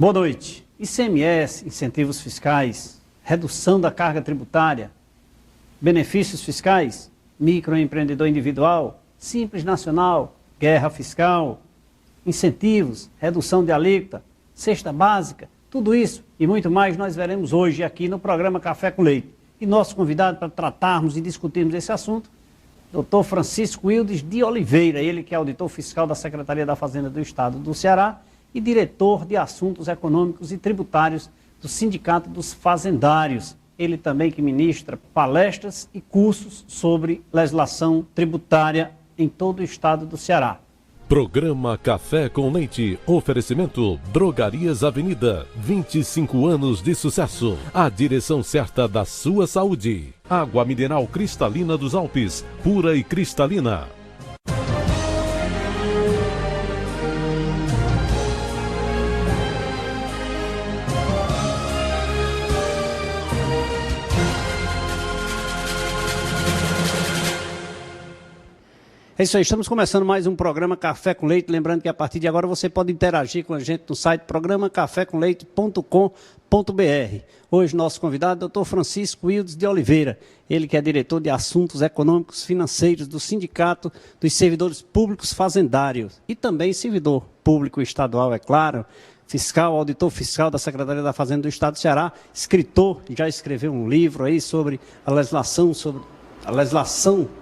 Boa noite. ICMS, incentivos fiscais, redução da carga tributária, benefícios fiscais, microempreendedor individual, simples nacional, guerra fiscal, incentivos, redução de alíquota, cesta básica, tudo isso e muito mais nós veremos hoje aqui no programa Café com Leite. E nosso convidado para tratarmos e discutirmos esse assunto, Dr. Francisco Wildes de Oliveira, ele que é auditor fiscal da Secretaria da Fazenda do Estado do Ceará e diretor de Assuntos Econômicos e Tributários do Sindicato dos Fazendários. Ele também que ministra palestras e cursos sobre legislação tributária em todo o estado do Ceará. Programa Café com Leite. Oferecimento Drogarias Avenida. 25 anos de sucesso. A direção certa da sua saúde. Água mineral cristalina dos Alpes. Pura e cristalina. É isso aí, estamos começando mais um programa Café com Leite, lembrando que a partir de agora você pode interagir com a gente no site programacafécomleite.com.br. Hoje nosso convidado é o Dr. Francisco Wildes de Oliveira, ele que é diretor de Assuntos Econômicos Financeiros do Sindicato dos Servidores Públicos Fazendários e também servidor público estadual, é claro, fiscal, auditor fiscal da Secretaria da Fazenda do Estado do Ceará, escritor, já escreveu um livro aí sobre a legislação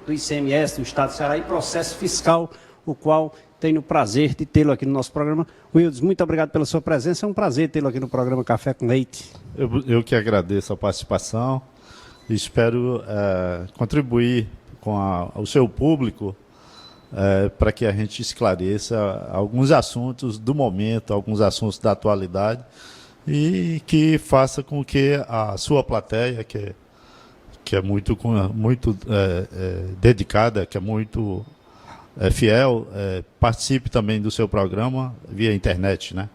do ICMS do Estado do Ceará e processo fiscal, o qual tenho o prazer de tê-lo aqui no nosso programa. Wildes, muito obrigado pela sua presença, é um prazer tê-lo aqui no programa Café com Leite. Eu que agradeço a participação e espero contribuir com o seu público para que a gente esclareça alguns assuntos do momento, alguns assuntos da atualidade e que faça com que a sua plateia, que é muito dedicada, que é muito fiel, participe também do seu programa via internet, né?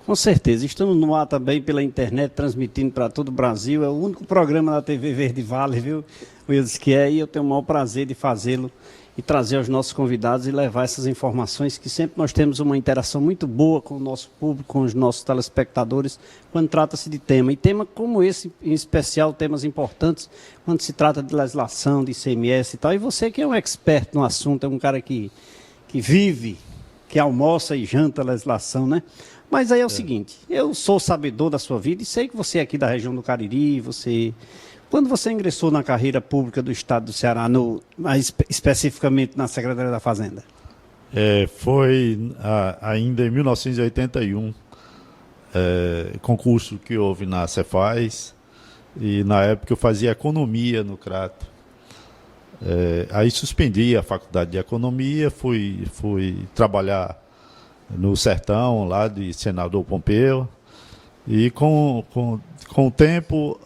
Com certeza. Estamos no ar também pela internet, transmitindo para todo o Brasil. É o único programa da TV Verde Vale, viu, Wildes, que é, e eu tenho o maior prazer de fazê-lo e trazer aos nossos convidados e levar essas informações, que sempre nós temos uma interação muito boa com o nosso público, com os nossos telespectadores, quando trata-se de tema. E tema como esse, em especial, temas importantes, quando se trata de legislação, de ICMS e tal. E você que é um expert no assunto, é um cara que vive, que almoça e janta a legislação, né? Mas aí é o seguinte, eu sou sabedor da sua vida e sei que você é aqui da região do Cariri, Quando você ingressou na carreira pública do Estado do Ceará, especificamente na Secretaria da Fazenda? Foi ainda em 1981, concurso que houve na Cefaz, e na época eu fazia economia no Crato. Aí suspendi a faculdade de economia, fui trabalhar no sertão, lá de Senador Pompeu, e com o tempo,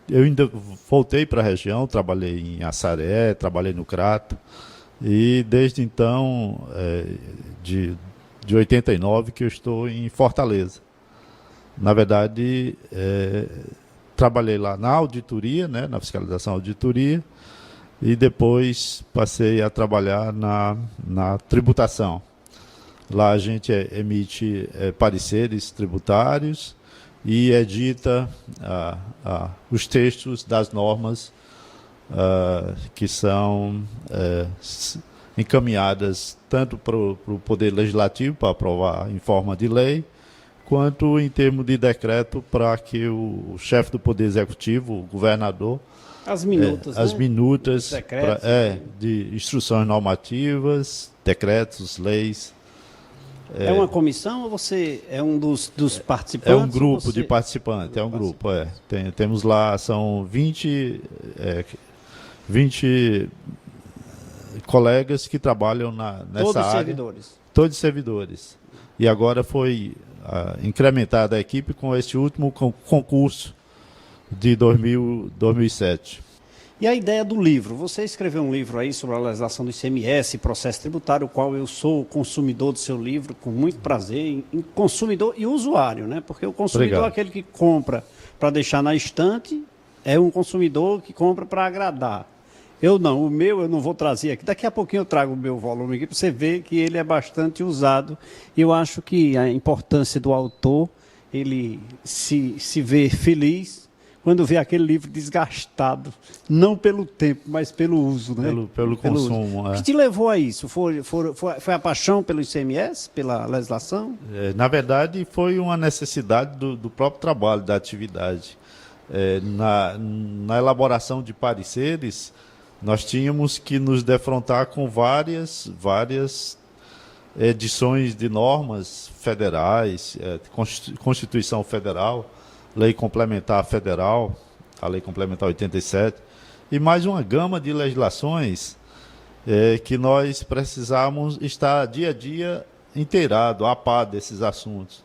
eu ainda voltei para a região, trabalhei em Assaré, trabalhei no Crato, e desde então, de 89, que eu estou em Fortaleza. Na verdade, trabalhei lá na auditoria, né, na fiscalização auditoria, e depois passei a trabalhar na tributação. Lá a gente emite pareceres tributários e edita os textos das normas que são encaminhadas tanto para o Poder Legislativo, para aprovar em forma de lei, quanto em termos de decreto para que o chefe do Poder Executivo, o governador, as minutas decretos, de instruções normativas, decretos, leis. É uma comissão ou você é um dos participantes? É um grupo de participantes, grupo. Temos lá, são 20 colegas que trabalham nessa área. Todos servidores. E agora foi incrementada a equipe com esse último concurso de 2007. E a ideia do livro? Você escreveu um livro aí sobre a legislação do ICMS, processo tributário, o qual eu sou consumidor do seu livro, com muito prazer, consumidor e usuário, né? Porque o consumidor é aquele que compra para deixar na estante, é um consumidor que compra para agradar. Eu não, o meu eu não vou trazer aqui. Daqui a pouquinho eu trago o meu volume aqui para você ver que ele é bastante usado. E eu acho que a importância do autor ele se vê feliz quando vê aquele livro desgastado, não pelo tempo, mas pelo uso, né? Pelo consumo. O que te levou a isso? Foi a paixão pelo ICMS, pela legislação? Na verdade, foi uma necessidade do próprio trabalho, da atividade. Na elaboração de pareceres, nós tínhamos que nos defrontar com várias edições de normas federais, Constituição Federal, Lei Complementar Federal, a Lei Complementar 87, e mais uma gama de legislações que nós precisamos estar dia a dia inteirado, a par desses assuntos.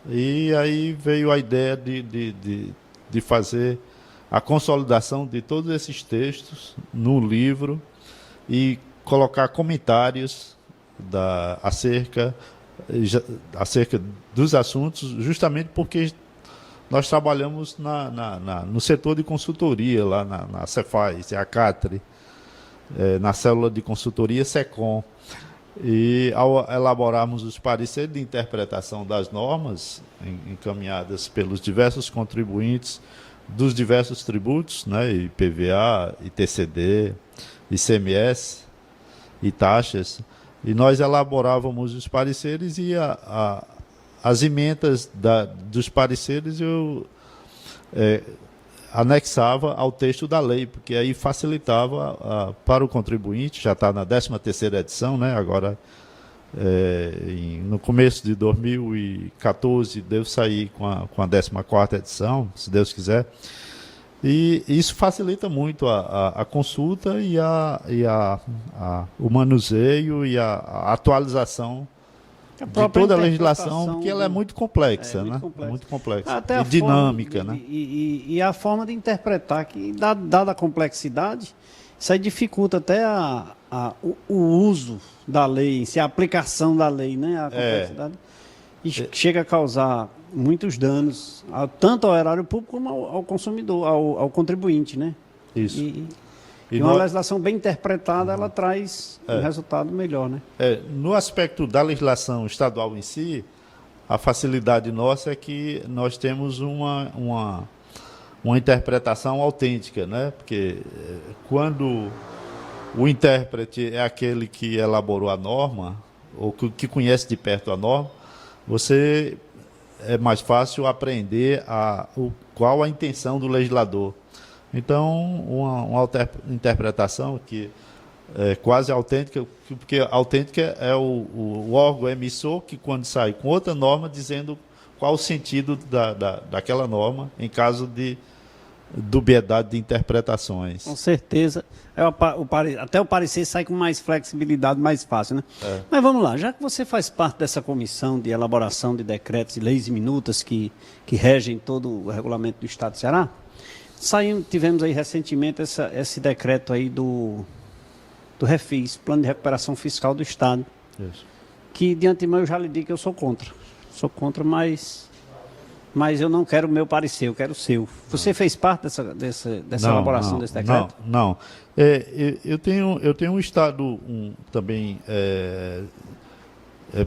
E aí veio a ideia de fazer a consolidação de todos esses textos no livro e colocar comentários acerca dos assuntos, justamente porque nós trabalhamos no setor de consultoria, lá na Cefaz, a CATRE, na célula de consultoria SECOM. E ao elaborarmos os pareceres de interpretação das normas encaminhadas pelos diversos contribuintes dos diversos tributos, né, IPVA, ITCD, ICMS e taxas, e nós elaborávamos os pareceres e as emendas dos pareceres eu anexava ao texto da lei, porque aí facilitava para o contribuinte. Já está na 13ª edição, né? Agora, no começo de 2014, devo sair com a 14ª edição, se Deus quiser. E isso facilita muito a consulta e o manuseio e a atualização de toda a legislação, porque ela é muito complexa, né? Muito complexa. Até e dinâmica, né? E a forma de interpretar, que dada a complexidade, isso aí dificulta até o uso da lei, a aplicação da lei, né? A complexidade. E chega a causar muitos danos, tanto ao erário público como ao consumidor, ao contribuinte, né? Isso. E uma legislação bem interpretada, ela traz um resultado melhor, né? No aspecto da legislação estadual em si, a facilidade nossa é que nós temos uma interpretação autêntica, né? Porque quando o intérprete é aquele que elaborou a norma, ou que conhece de perto a norma, é mais fácil apreender qual a intenção do legislador. Então, uma interpretação que é quase autêntica, porque autêntica é o órgão emissor que, quando sai com outra norma, dizendo qual o sentido daquela norma, em caso de dubiedade de interpretações. Com certeza. Até o parecer sai com mais flexibilidade, mais fácil, né? Mas vamos lá, já que você faz parte dessa comissão de elaboração de decretos e leis e minutas que regem todo o regulamento do Estado do Ceará, tivemos aí recentemente esse decreto aí do Refis, Plano de Recuperação Fiscal do Estado. Isso. Que de antemão eu já lhe digo que eu sou contra. Sou contra, mas eu não quero o meu parecer, eu quero o seu. Você fez parte dessa elaboração desse decreto? Não. Eu tenho estado também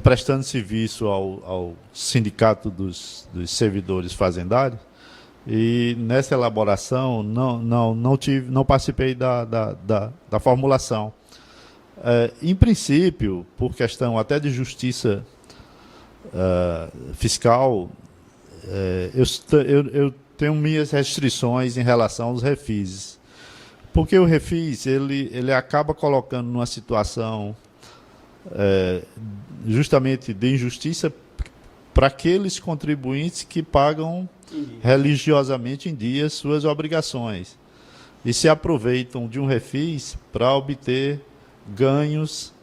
prestando serviço ao Sindicato dos Servidores Fazendários, e nessa elaboração não participei da formulação. Em princípio, por questão até de justiça fiscal, eu tenho minhas restrições em relação aos refis, porque o refis ele acaba colocando numa situação justamente de injustiça para aqueles contribuintes que pagam religiosamente em dia suas obrigações e se aproveitam de um refis para obter ganhos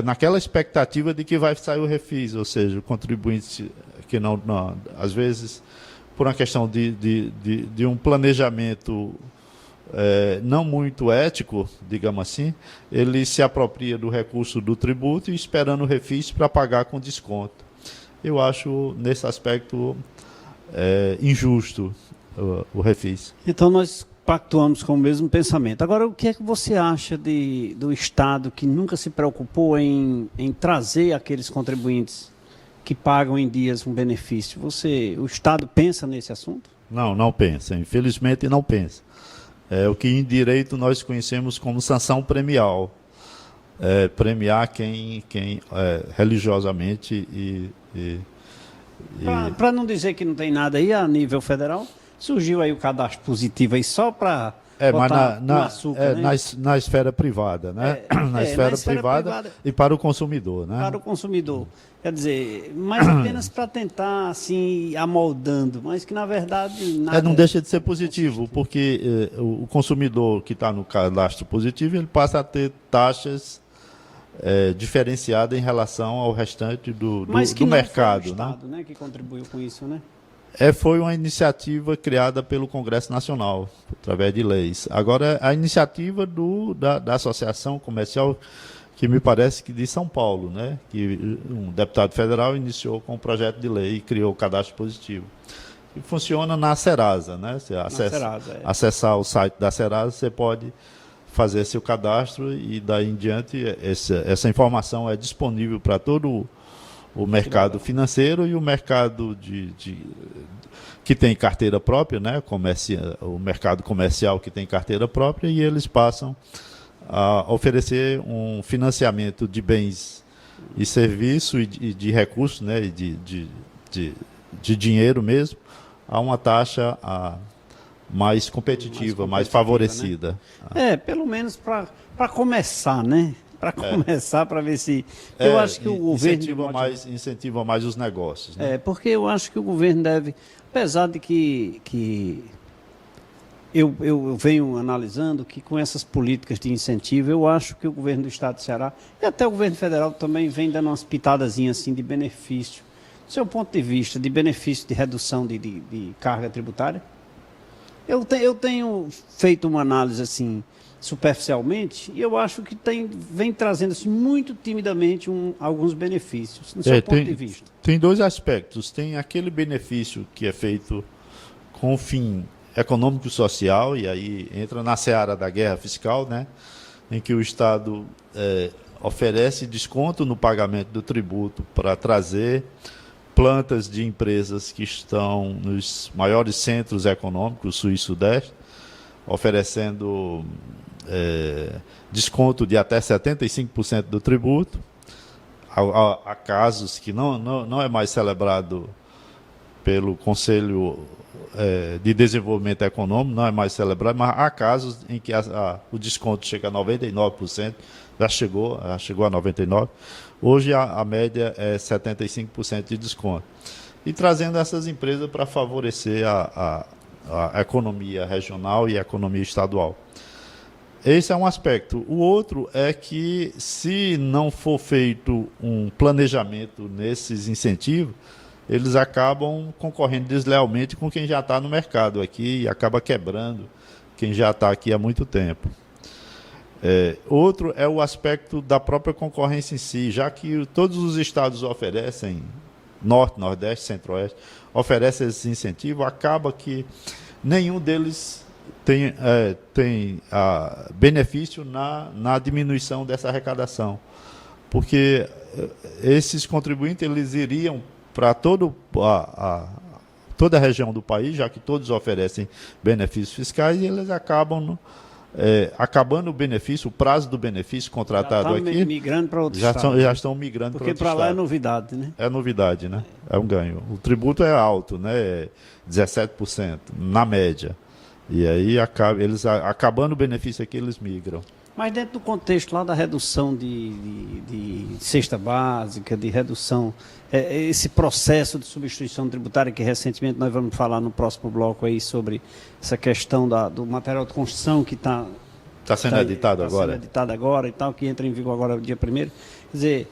naquela expectativa de que vai sair o refis, ou seja, o contribuinte que não às vezes, por uma questão de um planejamento não muito ético, digamos assim, ele se apropria do recurso do tributo e esperando o refis para pagar com desconto. Eu acho, nesse aspecto, injusto o refis. Então, nós pactuamos com o mesmo pensamento. Agora, o que é que você acha do Estado que nunca se preocupou em trazer aqueles contribuintes que pagam em dias um benefício. O Estado pensa nesse assunto? Não pensa. Infelizmente não pensa. É o que em direito nós conhecemos como sanção premial. Premiar quem religiosamente Para não dizer que não tem nada aí a nível federal, surgiu aí o cadastro positivo aí só para botar no açúcar, né? Na esfera privada, né? Na esfera privada e para o consumidor, né? Para o consumidor. Quer dizer, mas apenas para tentar, assim, amoldando, mas que na verdade nada... Não deixa de ser positivo, porque o consumidor que está no cadastro positivo, ele passa a ter taxas diferenciada em relação ao restante do mercado. Foi o Estado, né, que contribuiu com isso, né? Foi uma iniciativa criada pelo Congresso Nacional, através de leis. Agora, a iniciativa da Associação Comercial, que me parece que de São Paulo, né, que um deputado federal iniciou com um projeto de lei e criou o cadastro positivo. E funciona na Serasa, né? Você acessar o site da Serasa, você pode fazer seu cadastro e daí em diante essa informação é disponível para todo o mercado financeiro e o mercado que tem carteira própria, né? O mercado comercial que tem carteira própria, e eles passam a oferecer um financiamento de bens e serviços e de recursos, né? E de dinheiro mesmo, a uma taxa mais competitiva, mais favorecida. Né? Pelo menos para começar, né? Para começar, para ver se... Eu acho que o governo... Incentiva mais os negócios. Né? Porque eu acho que o governo deve... Apesar de que eu venho analisando que com essas políticas de incentivo, eu acho que o governo do Estado do Ceará e até o governo federal também vem dando umas pitadazinhas assim de benefício. Do seu ponto de vista, de benefício de redução de carga tributária? Eu tenho feito uma análise assim superficialmente e eu acho que vem trazendo assim, muito timidamente alguns benefícios, no seu ponto de vista. Tem dois aspectos. Tem aquele benefício que é feito com o fim econômico e social, e aí entra na seara da guerra fiscal, né, em que o Estado oferece desconto no pagamento do tributo para trazer plantas de empresas que estão nos maiores centros econômicos, sul e sudeste, oferecendo desconto de até 75% do tributo. Há casos que não é mais celebrado pelo Conselho de Desenvolvimento Econômico, não é mais celebrado, mas há casos em que o desconto chega a 99%, já chegou a 99%. Hoje a média é 75% de desconto. E trazendo essas empresas para favorecer a economia regional e a economia estadual. Esse é um aspecto. O outro é que, se não for feito um planejamento nesses incentivos, eles acabam concorrendo deslealmente com quem já está no mercado aqui e acaba quebrando quem já está aqui há muito tempo. Outro é o aspecto da própria concorrência em si, já que todos os estados oferecem, Norte, Nordeste, Centro-Oeste, oferecem esse incentivo, acaba que nenhum deles tem benefício na diminuição dessa arrecadação. Porque esses contribuintes eles iriam para toda a região do país, já que todos oferecem benefícios fiscais, e eles acabam acabando o benefício, o prazo do benefício contratado aqui. Migrando para outro já estão migrando para outro estado. Porque para lá é novidade, né? É novidade, né? É um ganho. O tributo é alto, né? 17%, na média. E aí, eles acabando o benefício aqui, eles migram. Mas dentro do contexto lá da redução de cesta básica, de redução, esse processo de substituição tributária que recentemente nós vamos falar no próximo bloco aí sobre essa questão do material de construção que está sendo editado agora. Sendo editado agora e tal, que entra em vigor agora no dia 1º. Quer dizer,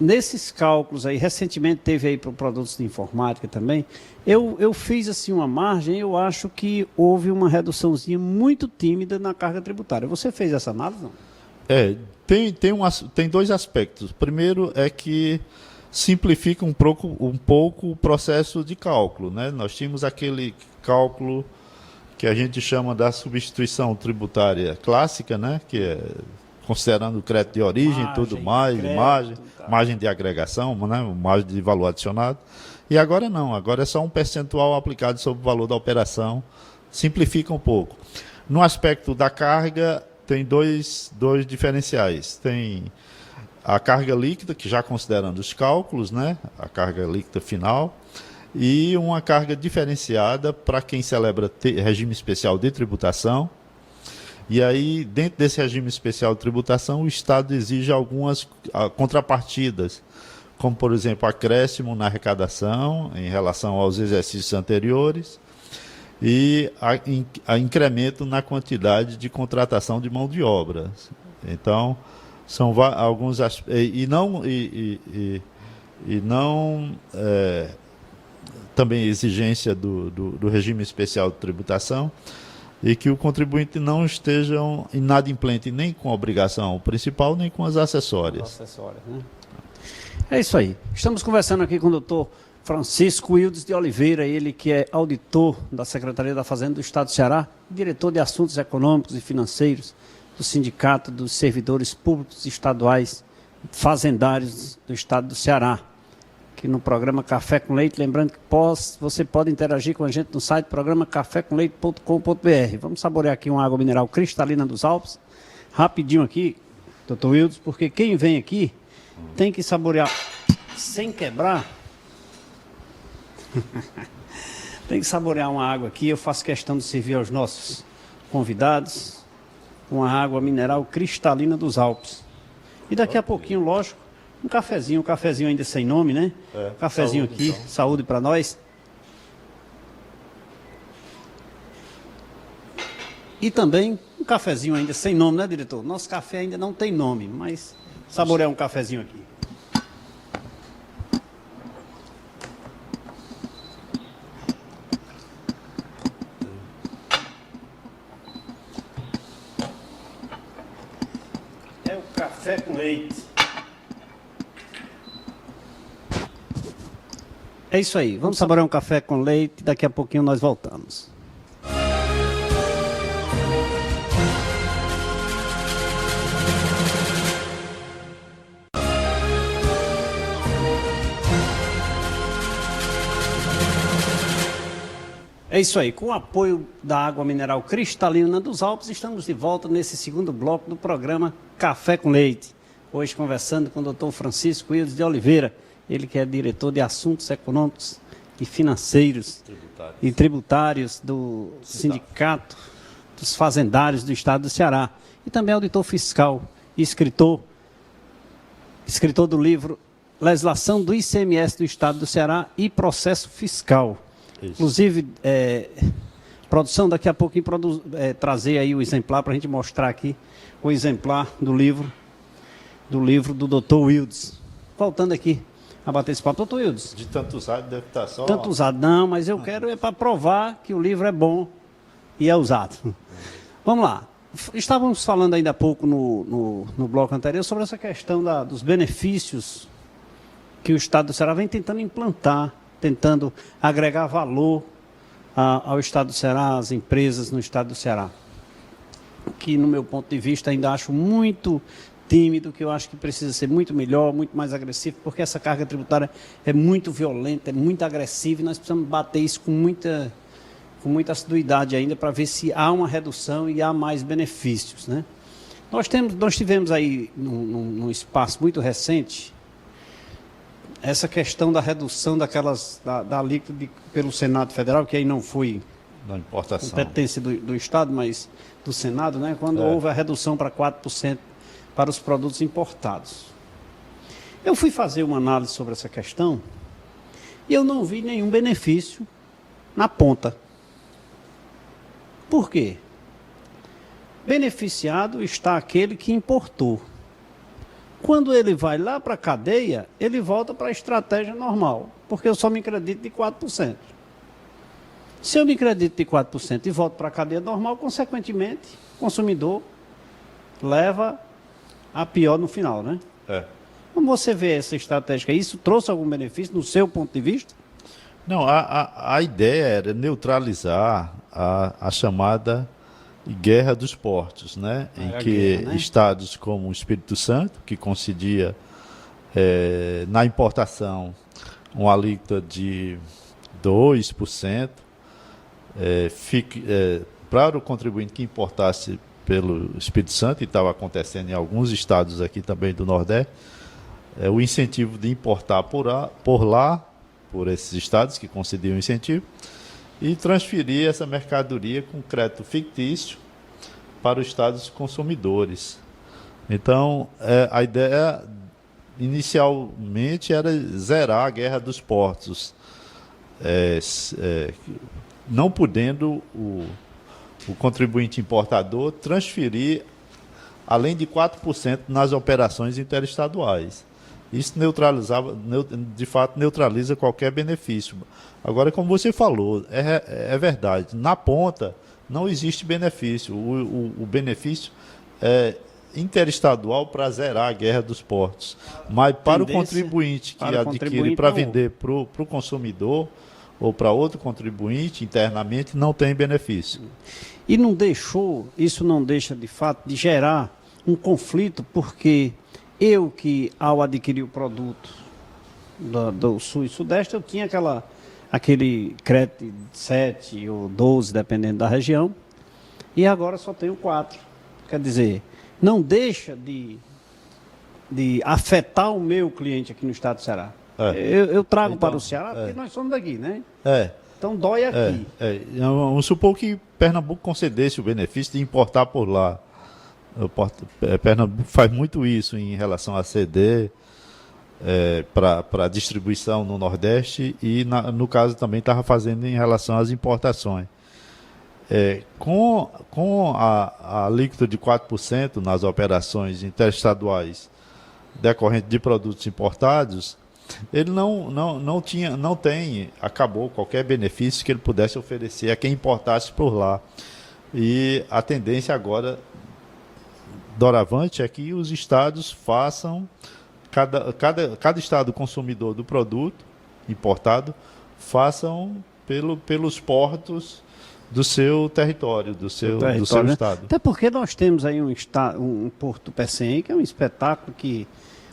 nesses cálculos aí, recentemente teve aí para produtos de informática também, eu fiz assim uma margem, eu acho que houve uma reduçãozinha muito tímida na carga tributária. Você fez essa análise, não? Tem dois aspectos. Primeiro é que simplifica um pouco o processo de cálculo, né? Nós tínhamos aquele cálculo que a gente chama da substituição tributária clássica, né? Que é considerando o crédito de origem, tudo mais, margem de agregação, né, margem de valor adicionado. E agora não, agora é só um percentual aplicado sobre o valor da operação, simplifica um pouco. No aspecto da carga, tem dois diferenciais. Tem a carga líquida, que já considerando os cálculos, né, a carga líquida final, e uma carga diferenciada para quem celebra regime especial de tributação. E aí, dentro desse regime especial de tributação, o Estado exige algumas contrapartidas, como, por exemplo, acréscimo na arrecadação em relação aos exercícios anteriores e a incremento na quantidade de contratação de mão de obra. Então, são alguns aspectos. Também exigência do regime especial de tributação, e que o contribuinte não esteja inadimplente nem com a obrigação principal, nem com as acessórias. Né? É isso aí. Estamos conversando aqui com o doutor Francisco Wildes de Oliveira, ele que é auditor da Secretaria da Fazenda do Estado do Ceará, diretor de Assuntos Econômicos e Financeiros do Sindicato dos Servidores Públicos Estaduais Fazendários do Estado do Ceará. Aqui no programa Café com Leite, lembrando que você pode interagir com a gente no site programacafécomleite.com.br. Vamos saborear aqui uma água mineral cristalina dos Alpes, rapidinho aqui, doutor Wildes, porque quem vem aqui tem que saborear sem quebrar. Tem que saborear uma água aqui, eu faço questão de servir aos nossos convidados uma água mineral cristalina dos Alpes. E daqui a pouquinho, lógico, um cafezinho ainda sem nome, né? Cafezinho saúde, aqui, então. Saúde para nós. E também um cafezinho ainda sem nome, né, diretor? Nosso café ainda não tem nome, mas saborear um cafezinho aqui. É o café com leite. É isso aí, vamos saborear um café com leite, daqui a pouquinho nós voltamos. É isso aí, com o apoio da água mineral cristalina dos Alpes, estamos de volta nesse segundo bloco do programa Café com Leite. Hoje conversando com o doutor Francisco Wildes de Oliveira, ele que é diretor de Assuntos Econômicos e Financeiros e Tributários do Sindicato dos Fazendários do Estado do Ceará. E também auditor fiscal e escritor do livro Legislação do ICMS do Estado do Ceará e Processo Fiscal. Isso. Inclusive, produção, daqui a pouquinho trazer aí o exemplar para a gente mostrar aqui o exemplar do livro do doutor Wildes. Voltando aqui a bater esse papo. Doutor Wildes. De tanto usado deve estar só... Tanto usado, não, mas eu quero para provar que o livro é bom e é usado. Vamos lá. Estávamos falando ainda há pouco no bloco anterior sobre essa questão dos benefícios que o Estado do Ceará vem tentando implantar, tentando agregar valor ao Estado do Ceará, às empresas no Estado do Ceará. Que, no meu ponto de vista, ainda acho muito tímido, que eu acho que precisa ser muito melhor, muito mais agressivo, porque essa carga tributária é muito violenta, é muito agressiva, e nós precisamos bater isso com muita assiduidade ainda, para ver se há uma redução e há mais benefícios, né? Nós tivemos aí, num espaço muito recente, essa questão da redução da alíquota pelo Senado Federal, que aí não foi da importação, competência do Estado, mas do Senado, né? Quando houve a redução para 4% para os produtos importados. Eu fui fazer uma análise sobre essa questão e eu não vi nenhum benefício na ponta. Por quê? Beneficiado está aquele que importou. Quando ele vai lá para a cadeia, ele volta para a estratégia normal, porque eu só me acredito de 4%. Se eu me acredito de 4% e volto para a cadeia normal, consequentemente, o consumidor leva a pior no final, né? Como você vê essa estratégia? Isso trouxe algum benefício no seu ponto de vista? Não, a ideia era neutralizar a chamada e guerra dos portos, né? Em que guerra, né? estados como o Espírito Santo, que concedia na importação uma alíquota de 2%, para o contribuinte que importasse pelo Espírito Santo, e estava acontecendo em alguns estados aqui também do Nordeste, o incentivo de importar por lá, por esses estados que concediam incentivo, e transferir essa mercadoria com crédito fictício para os estados consumidores. Então, a ideia inicialmente era zerar a guerra dos portos, não podendo o contribuinte importador transferir além de 4% nas operações interestaduais. Isso de fato neutraliza qualquer benefício. Agora, como você falou, é verdade, na ponta não existe benefício. O benefício é interestadual para zerar a guerra dos portos. Mas para o contribuinte que adquire para vender para o consumidor ou para outro contribuinte internamente, não tem benefício. E isso não deixa de fato de gerar um conflito, porque eu que ao adquirir o produto do Sul e Sudeste, eu tinha aquele crédito de 7 ou 12, dependendo da região, e agora só tenho 4. Quer dizer, não deixa de afetar o meu cliente aqui no estado do Ceará. Eu trago então, para o Ceará porque nós somos daqui, né? Então dói aqui. Vamos supor que Pernambuco concedesse o benefício de importar por lá. Pernambuco faz muito isso em relação a CD para distribuição no Nordeste e no caso também estava fazendo em relação às importações. Com a alíquota de 4% nas operações interestaduais decorrente de produtos importados, ele acabou qualquer benefício que ele pudesse oferecer a quem importasse por lá. E a tendência agora, doravante, é que os estados façam, cada estado consumidor do produto importado, façam pelos portos do seu território, do seu né? estado. Até porque nós temos aí um Porto Pecém, que é um espetáculo que,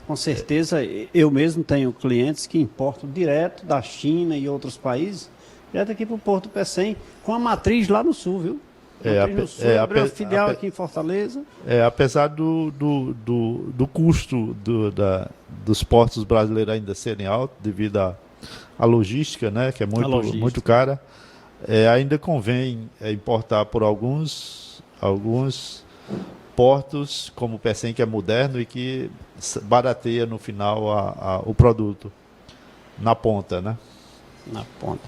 com certeza, eu mesmo tenho clientes que importam direto da China e outros países, direto aqui para o Porto Pecém, com a matriz lá no sul, viu? Abriu filial aqui em Fortaleza. Apesar do custo dos portos brasileiros ainda serem altos, devido à logística, né, que é muito cara, ainda convém importar por alguns portos, como o Pecém, que é moderno e que barateia no final o produto na ponta, né? Na ponta.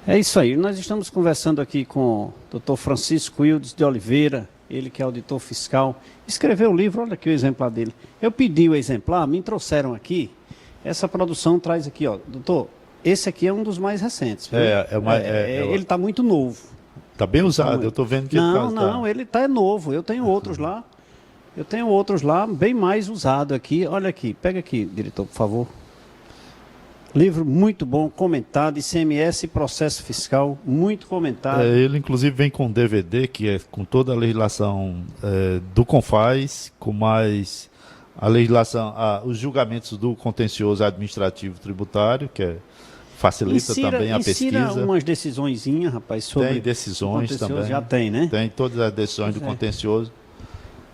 É isso aí. Nós estamos conversando aqui com o Dr. Francisco Wildes de Oliveira, ele que é auditor fiscal. Escreveu o livro, olha aqui o exemplar dele. Eu pedi o exemplar, me trouxeram aqui. Essa produção traz aqui, ó. Doutor, esse aqui é um dos mais recentes. Viu? Ele está muito novo. Está bem usado, eu estou vendo que ele está novo. Eu tenho outros lá. Bem mais usado aqui. Olha aqui, pega aqui, diretor, por favor. Livro muito bom, comentado, ICMS e processo fiscal, muito comentado. Ele, inclusive, vem com DVD, que é com toda a legislação do CONFAS, com mais a legislação, os julgamentos do contencioso administrativo tributário, que facilita também a pesquisa. Insira umas decisõezinhas, rapaz, sobre tem decisões também. Já tem, né? Tem todas as decisões do contencioso.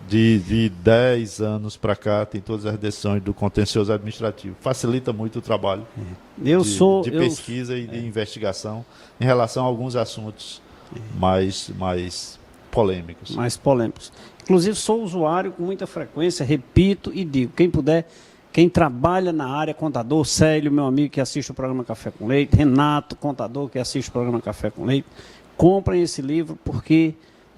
De 10 anos para cá, tem todas as decisões do contencioso administrativo. Facilita muito o trabalho de pesquisa e de investigação em relação a alguns assuntos mais polêmicos. Mais polêmicos. Inclusive, sou usuário com muita frequência, repito e digo, quem puder, quem trabalha na área, contador, Célio, meu amigo que assiste o programa Café com Leite, Renato, contador que assiste o programa Café com Leite, comprem esse livro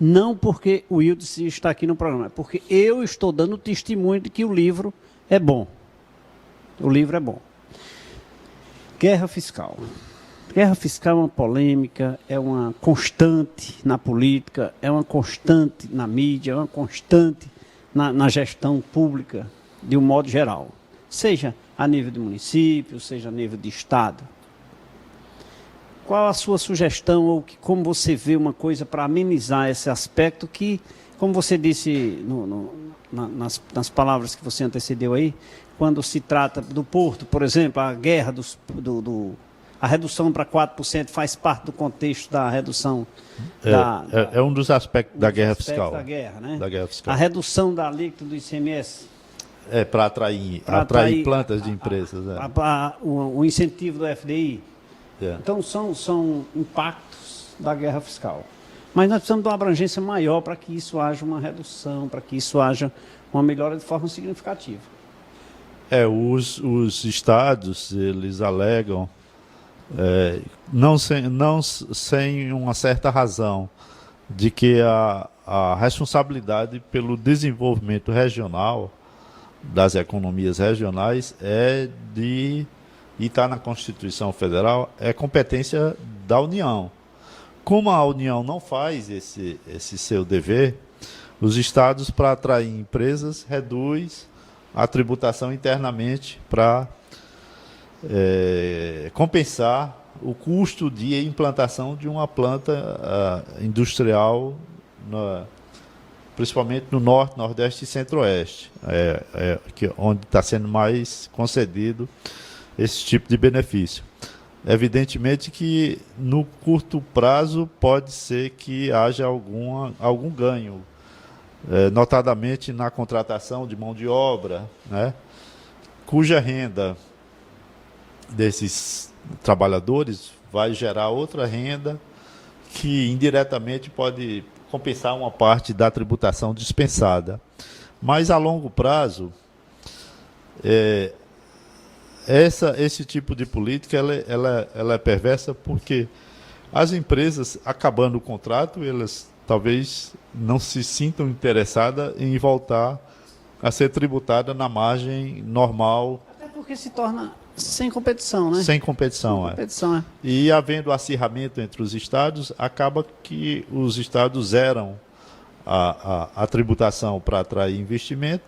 não porque o Wildes está aqui no programa, é porque eu estou dando testemunho de que o livro é bom. O livro é bom. Guerra fiscal. Guerra fiscal é uma polêmica, é uma constante na política, é uma constante na mídia, é uma constante na gestão pública, de um modo geral. Seja a nível de município, seja a nível de estado. qual a sua sugestão ou como você vê uma coisa para amenizar esse aspecto que, como você disse nas palavras que você antecedeu aí, quando se trata do porto, por exemplo, a guerra a redução para 4% faz parte do contexto da redução é um dos aspectos da guerra fiscal. Da guerra, né? Da guerra fiscal. A redução da alíquota do ICMS. Para atrair plantas de empresas. O incentivo do FDI. Então, são impactos da guerra fiscal. Mas nós precisamos de uma abrangência maior para que isso haja uma redução, para que isso haja uma melhora de forma significativa. Os estados, eles alegam, não sem uma certa razão, de que a responsabilidade pelo desenvolvimento regional, das economias regionais, e está na Constituição Federal, é competência da União. Como a União não faz esse seu dever, os estados, para atrair empresas, reduz a tributação internamente para compensar o custo de implantação de uma planta industrial, principalmente no Norte, Nordeste e Centro-Oeste, onde está sendo mais concedido esse tipo de benefício. Evidentemente que no curto prazo pode ser que haja algum ganho, notadamente na contratação de mão de obra, né, cuja renda desses trabalhadores vai gerar outra renda que indiretamente pode compensar uma parte da tributação dispensada. Mas a longo prazo, esse tipo de política ela é perversa, porque as empresas, acabando o contrato, elas talvez não se sintam interessadas em voltar a ser tributada na margem normal. Até porque se torna sem competição, né? Sem competição, E havendo acirramento entre os estados, acaba que os estados zeram a tributação para atrair investimento.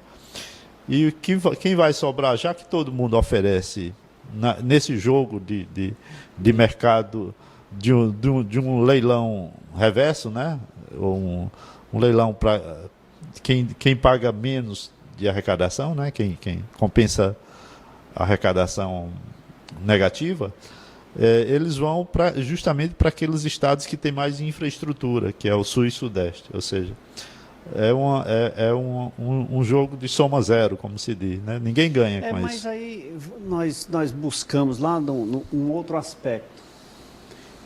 E quem vai sobrar, já que todo mundo oferece nesse jogo de mercado, de um leilão reverso, né? Um leilão para quem paga menos de arrecadação, né? Quem compensa a arrecadação negativa, eles vão justamente para aqueles estados que têm mais infraestrutura, que é o Sul e Sudeste. Ou seja, é um jogo de soma zero, como se diz, né? Ninguém ganha com isso. Mas aí nós buscamos lá um outro aspecto.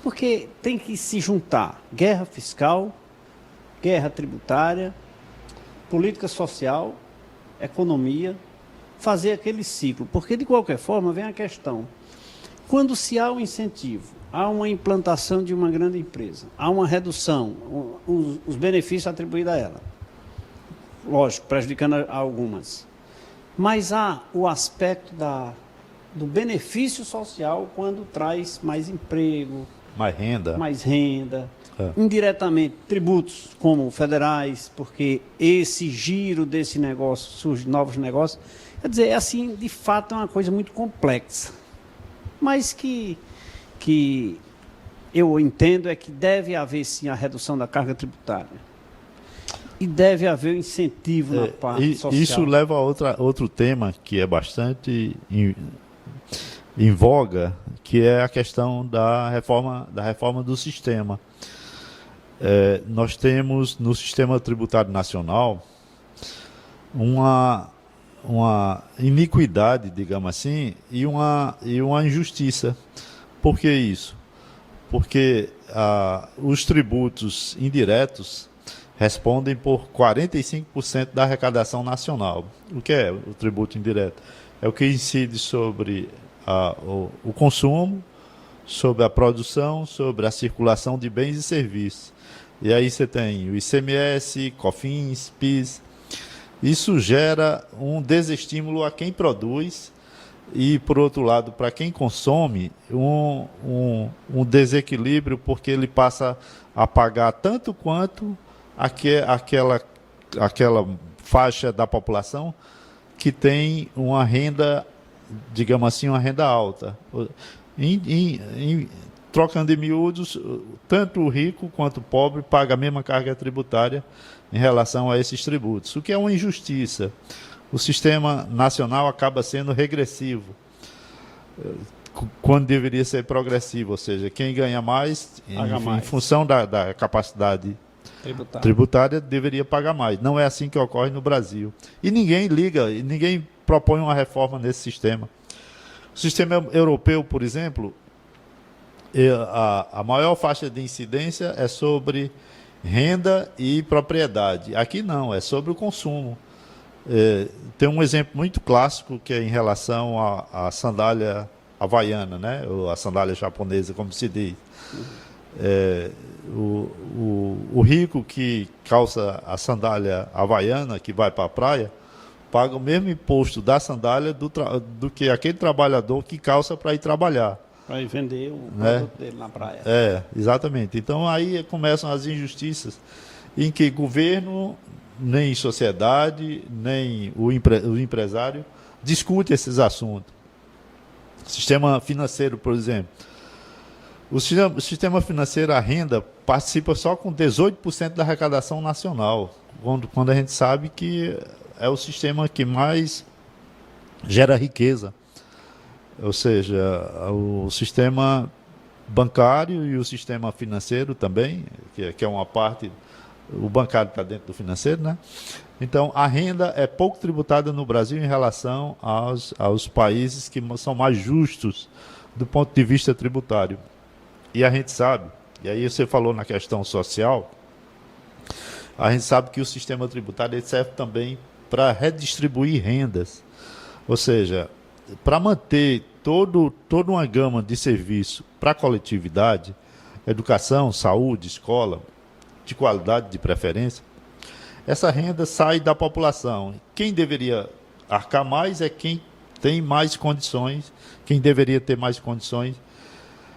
Porque tem que se juntar guerra fiscal, guerra tributária, política social, economia, fazer aquele ciclo. Porque, de qualquer forma, vem a questão. Quando se há um incentivo, há uma implantação de uma grande empresa, há uma redução, os benefícios atribuídos a ela. Lógico, prejudicando a algumas. Mas há o aspecto do benefício social quando traz mais emprego, mais renda. Indiretamente, tributos como federais, porque esse giro desse negócio, surge novos negócios. Quer dizer, assim, de fato é uma coisa muito complexa. Mas que eu entendo é que deve haver, sim, a redução da carga tributária. E deve haver o incentivo na parte social. Isso leva a outro tema que é bastante em voga, que é a questão da reforma do sistema. Nós temos no sistema tributário nacional uma iniquidade, digamos assim, e uma injustiça. Por que isso? Porque os tributos indiretos respondem por 45% da arrecadação nacional. O que é o tributo indireto? É o que incide sobre o consumo, sobre a produção, sobre a circulação de bens e serviços. E aí você tem o ICMS, COFINS, PIS. Isso gera um desestímulo a quem produz e, por outro lado, para quem consome, um desequilíbrio, porque ele passa a pagar tanto quanto aquela faixa da população que tem uma renda, digamos assim, uma renda alta. trocando em miúdos, tanto o rico quanto o pobre paga a mesma carga tributária em relação a esses tributos, o que é uma injustiça. O sistema nacional acaba sendo regressivo, quando deveria ser progressivo, ou seja, quem ganha mais, em função da capacidade tributária, deveria pagar mais. Não é assim que ocorre no Brasil. E ninguém liga, e ninguém propõe uma reforma nesse sistema. O sistema europeu, por exemplo, a maior faixa de incidência é sobre renda e propriedade. Aqui não, é sobre o consumo. Tem um exemplo muito clássico que é em relação à sandália havaiana, né? Ou a sandália japonesa, como se diz. O rico que calça a sandália havaiana, que vai para a praia, paga o mesmo imposto da sandália do que aquele trabalhador que calça para ir trabalhar. Para ir vender o produto dele na praia. Exatamente. Então aí começam as injustiças em que governo, nem sociedade, nem o empresário discute esses assuntos. Sistema financeiro, por exemplo. O sistema financeiro, a renda, participa só com 18% da arrecadação nacional, quando a gente sabe que é o sistema que mais gera riqueza. Ou seja, o sistema bancário e o sistema financeiro também, que é uma parte, o bancário está dentro do financeiro, né? Então, a renda é pouco tributada no Brasil em relação aos países que são mais justos do ponto de vista tributário. E a gente sabe, e aí você falou na questão social, a gente sabe que o sistema tributário serve também para redistribuir rendas. Ou seja, para manter toda uma gama de serviço para a coletividade, educação, saúde, escola, de qualidade de preferência, essa renda sai da população. Quem deveria arcar mais é quem tem mais condições, quem deveria ter mais condições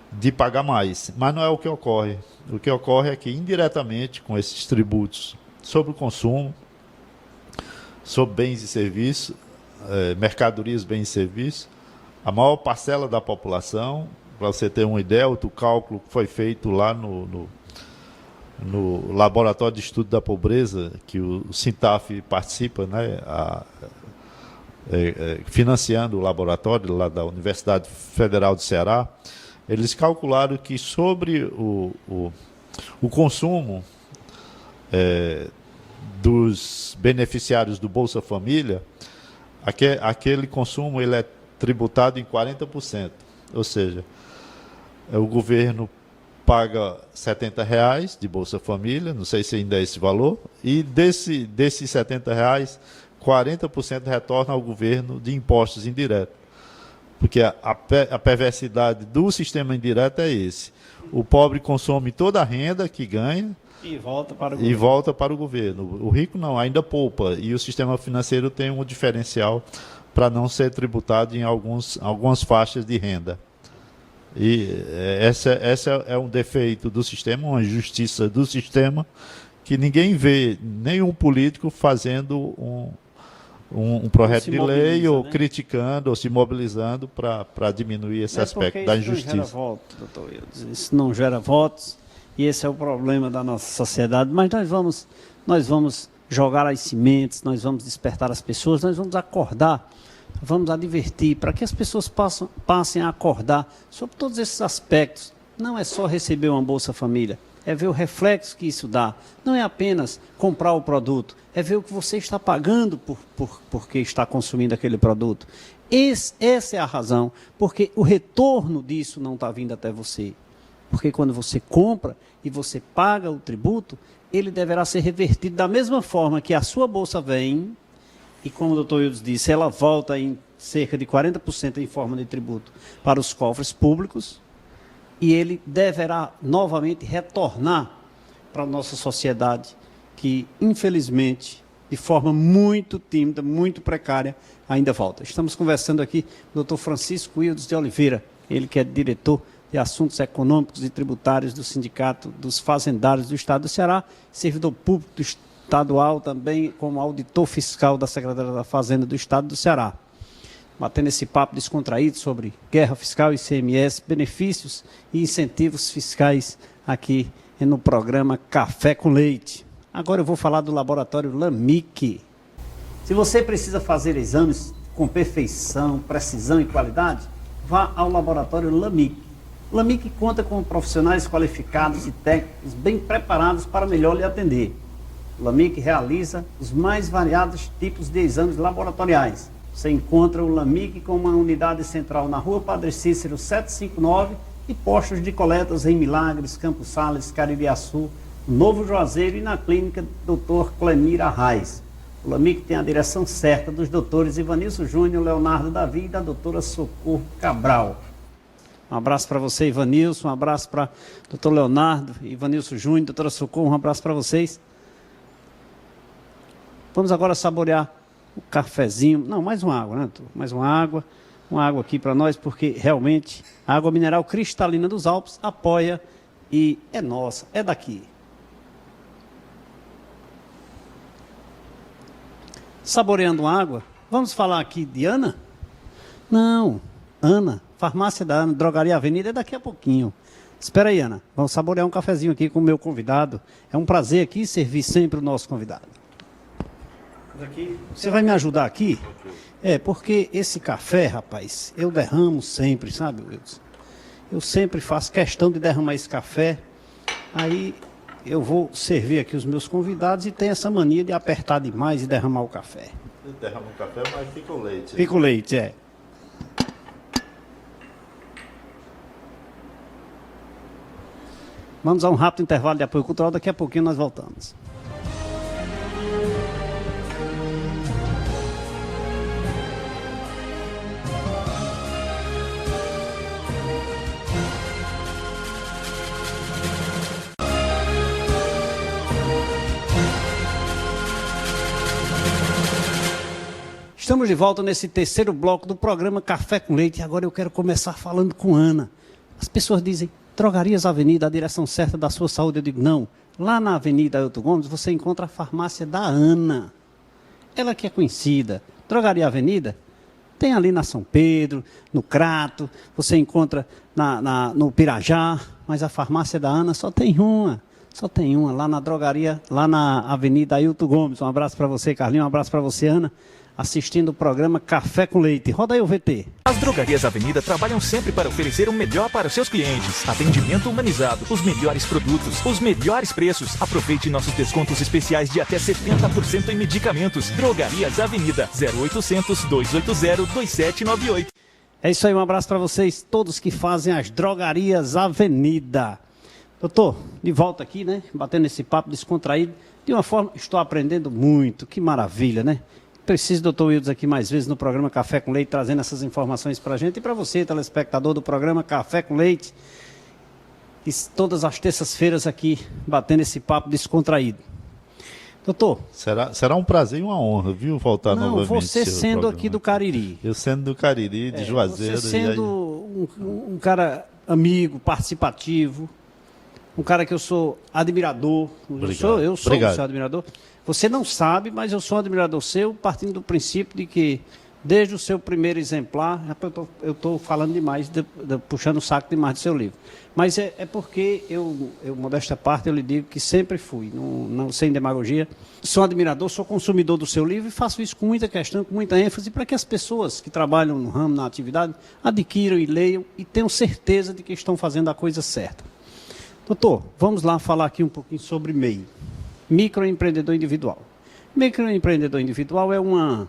de pagar mais. Mas não é o que ocorre. O que ocorre é que, indiretamente, com esses tributos sobre o consumo, sobre bens e serviços, mercadorias, bens e serviços, a maior parcela da população, para você ter uma ideia, o cálculo que foi feito lá no Laboratório de Estudo da Pobreza, que o Sintaf participa, né, financiando o laboratório lá da Universidade Federal do Ceará, eles calcularam que sobre o consumo dos beneficiários do Bolsa Família, aquele consumo ele é tributado em 40%. Ou seja, o governo paga R$ 70 de Bolsa Família, não sei se ainda é esse valor, e desses R$ 70, 40% retorna ao governo de impostos indiretos. Porque a perversidade do sistema indireto é esse. O pobre consome toda a renda que ganha e volta para o governo. O rico não, ainda poupa. E o sistema financeiro tem um diferencial para não ser tributado em algumas faixas de renda. E essa é um defeito do sistema, uma injustiça do sistema, que ninguém vê nenhum político fazendo um projeto de lei ou criticando ou se mobilizando para diminuir esse aspecto da injustiça. Isso não gera votos, doutor Wildes. Isso não gera votos e esse é o problema da nossa sociedade. Mas nós vamos jogar as sementes, nós vamos despertar as pessoas, nós vamos acordar, vamos advertir para que as pessoas passem a acordar sobre todos esses aspectos. Não é só receber uma Bolsa Família, é ver o reflexo que isso dá. Não é apenas comprar o produto, é ver o que você está pagando porque está consumindo aquele produto. Essa é a razão, porque o retorno disso não está vindo até você. Porque quando você compra e você paga o tributo, ele deverá ser revertido da mesma forma que a sua bolsa vem, e como o doutor Wildes disse, ela volta em cerca de 40% em forma de tributo para os cofres públicos, e ele deverá novamente retornar para a nossa sociedade, que infelizmente, de forma muito tímida, muito precária, ainda volta. Estamos conversando aqui com o doutor Francisco Wildes de Oliveira, ele que é diretor de Assuntos Econômicos e Tributários do Sindicato dos Fazendários do Estado do Ceará, servidor público estadual também como auditor fiscal da Secretaria da Fazenda do Estado do Ceará. batendo esse papo descontraído sobre guerra fiscal, ICMS, benefícios e incentivos fiscais aqui no programa Café com Leite. Agora eu vou falar do laboratório LAMIC. Se você precisa fazer exames com perfeição, precisão e qualidade, vá ao laboratório LAMIC. O LAMIC conta com profissionais qualificados e técnicos bem preparados para melhor lhe atender. O LAMIC realiza os mais variados tipos de exames laboratoriais. Você encontra o LAMIC com uma unidade central na Rua Padre Cícero 759 e postos de coletas em Milagres, Campos Sales, Caririaçu, Novo Juazeiro e na clínica Dr. Clemir Arraes. O LAMIC tem a direção certa dos doutores Ivanilson Júnior, Leonardo Davi e da doutora Socorro Cabral. Um abraço para você, Ivanilson, um abraço para o Dr. Leonardo, Ivanilson Júnior, doutora Socorro, um abraço para vocês. Vamos agora saborear o cafezinho. Não, mais uma água, né, doutor? Mais uma água aqui para nós, porque realmente a água mineral cristalina dos Alpes apoia e é nossa, é daqui. Saboreando água, vamos falar aqui de Ana? Não, Ana, farmácia da Ana, Drogaria Avenida, é daqui a pouquinho. Espera aí, Ana, vamos saborear um cafezinho aqui com o meu convidado. É um prazer aqui servir sempre o nosso convidado. Você vai me ajudar aqui? É, porque esse café, rapaz, eu derramo sempre, sabe, Wilson? Eu sempre faço questão de derramar esse café, aí eu vou servir aqui os meus convidados e tem essa mania de apertar demais e derramar o café. Eu derramo o café, mas fica o leite. Fica o leite, é. Vamos a um rápido intervalo de apoio cultural, daqui a pouquinho nós voltamos. Estamos de volta nesse terceiro bloco do programa Café com Leite e agora eu quero começar falando com Ana. As pessoas dizem, Drogarias Avenida, a direção certa da sua saúde. Eu digo, não. Lá na Avenida Ailton Gomes você encontra a farmácia da Ana. Ela que é conhecida. Drogaria Avenida tem ali na São Pedro, no Crato, você encontra no Pirajá, mas a farmácia da Ana só tem uma. Só tem uma, lá na drogaria, lá na Avenida Ailton Gomes. Um abraço para você, Carlinhos, um abraço para você, Ana, assistindo o programa Café com Leite. Roda aí o VT. As Drogarias Avenida trabalham sempre para oferecer o melhor para os seus clientes. Atendimento humanizado, os melhores produtos, os melhores preços. Aproveite nossos descontos especiais de até 70% em medicamentos. Drogarias Avenida, 0800 280 2798. É isso aí, um abraço para vocês todos que fazem as Drogarias Avenida. Doutor, de volta aqui, né? Batendo esse papo descontraído. De uma forma, estou aprendendo muito. Que maravilha, né? Preciso, doutor Wildes, aqui mais vezes no programa Café com Leite, trazendo essas informações para a gente. E para você, telespectador do programa Café com Leite, todas as terças-feiras aqui, batendo esse papo descontraído. Doutor. Será um prazer e uma honra, viu, voltar novamente. Não, você sendo programa aqui do Cariri. Eu sendo do Cariri, de Juazeiro. Você sendo um cara amigo, participativo, um cara que eu sou admirador. Eu sou seu admirador. Você não sabe, mas eu sou um admirador seu, partindo do princípio de que, desde o seu primeiro exemplar, eu estou falando demais, puxando o saco demais do seu livro. Mas é porque eu, modesta parte, eu lhe digo que sempre fui, não sem demagogia. Sou admirador, sou consumidor do seu livro e faço isso com muita questão, com muita ênfase, para que as pessoas que trabalham no ramo, na atividade, adquiram e leiam e tenham certeza de que estão fazendo a coisa certa. Doutor, vamos lá falar aqui um pouquinho sobre MEI. Microempreendedor individual. Microempreendedor individual é uma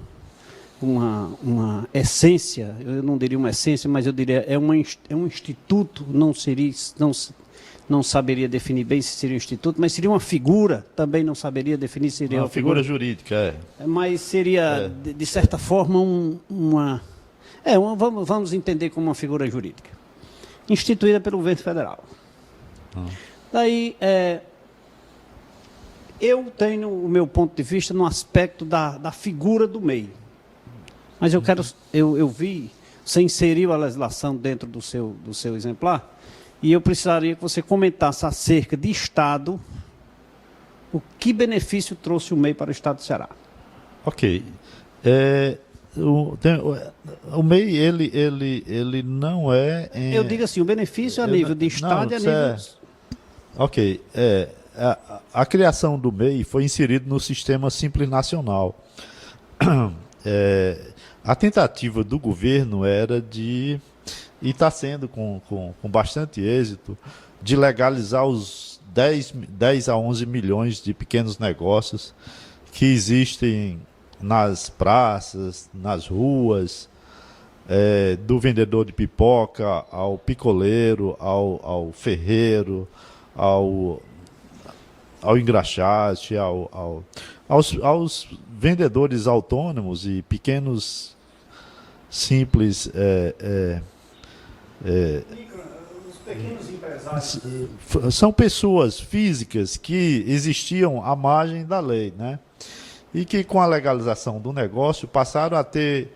essência, eu não diria uma essência, mas eu diria é um instituto, não saberia definir bem se seria um instituto, mas seria uma figura, também não saberia definir se seria uma figura jurídica, mas seria, de certa forma, vamos entender como uma figura jurídica, instituída pelo governo federal. Daí, eu tenho o meu ponto de vista no aspecto da figura do MEI. Mas eu vi, você inseriu a legislação dentro do seu exemplar, e eu precisaria que você comentasse acerca de Estado, o que benefício trouxe o MEI para o Estado do Ceará. Ok. o MEI, ele não é... Eu digo assim, o benefício a nível de Estado e a nível... Ok. A criação do MEI foi inserida no Sistema Simples Nacional. A tentativa do governo era de, e está sendo com bastante êxito, de legalizar os 10 a 11 milhões de pequenos negócios que existem nas praças, nas ruas, do vendedor de pipoca ao picoleiro, ao ferreiro, ao engraxate, aos vendedores autônomos e pequenos, simples... Os pequenos empresários. São pessoas físicas que existiam à margem da lei, né? E que com a legalização do negócio passaram a ter